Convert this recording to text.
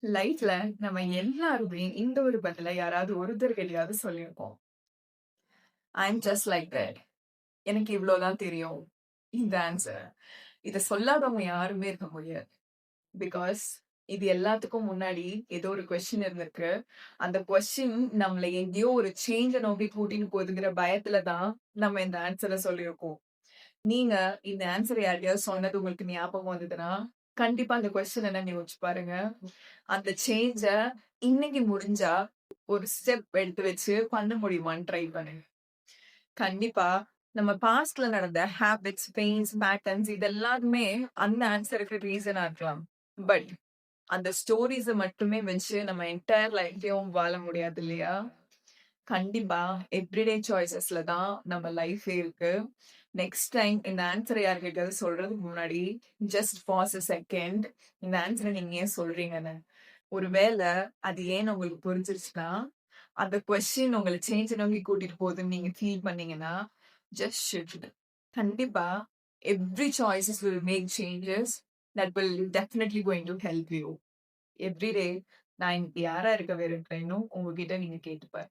லைஃப்ல நம்ம எல்லாருமே இந்த ஒரு பதில யாராவது ஒருத்தர்கிட்டயாவது சொல்லியிருப்போம். ஐ அம் ஜஸ்ட் லைக் தட். எனக்கு இவ்ளோதான் தெரியும். இந்த ஆன்சர். இத சொல்லாதவங்க யாருமே இருக்க முடியாது. பிகாஸ் இது எல்லாத்துக்கும் முன்னாடி ஏதோ ஒரு கொஸ்டின் இருந்திருக்கு. அந்த கொஸ்டின் நம்மள எங்கேயோ ஒரு சேஞ்ச நோக்கி கூட்டின்னு போகுதுங்கிற பயத்துல தான் நம்ம இந்த ஆன்சர சொல்லியிருக்கோம். நீங்க இந்த ஆன்சர் யார்ட்டயாவது சொன்னது உங்களுக்கு ஞாபகம் வந்ததுன்னா, கண்டிப்பா அந்த கொஸ்டின் என்னன்னு யோசிச்சு பாருங்க. அந்த சேஞ்ச இன்னைக்கு முடிஞ்சா ஒரு ஸ்டெப் எடுத்து வச்சு பண்ண முடியுமான்னு ட்ரை பண்ணுங்க. கண்டிப்பா நம்ம பாஸ்ட்ல நடந்த ஹேபிட்ஸ், பெயின்ஸ், பேட்டர்ன்ஸ் இது எல்லாமே அந்த ஆன்சருக்கு ரீசனா இருக்கலாம். பட் அந்த ஸ்டோரீஸ மட்டுமே வச்சு நம்ம என்டையர் லைஃப்பையும் வாழ முடியாது இல்லையா? கண்டிப்பா எவ்ரிடே சாய்ஸஸ்ல தான் நம்ம லைஃபே இருக்கு. நெக்ஸ்ட் டைம் இந்த ஆன்சர யார்கிட்டயாவது சொல்றதுக்கு முன்னாடி, ஜஸ்ட் பாஸ் அ செகண்ட். இந்த ஆன்சர நீங்க ஏன் சொல்றீங்கன்னு. ஒருவேள அது ஏன்னு உங்களுக்கு புரிஞ்சிருச்சுன்னா, அந்த கொஸ்டின் உங்கள சேஞ்ச நோக்கி கூட்டிட்டு போகுதுன்னு நீங்க ஃபீல் பண்ணீங்கன்னா, ஜஸ்ட் ஷிஃப்ட். கண்டிப்பா every choices will make changes that will definitely going to help you. Every day நான் இன்னைக்கு யாரா இருக்க விரும்புறேனோ உங்ககிட்ட நீங்க கேட்டுப்பாரு.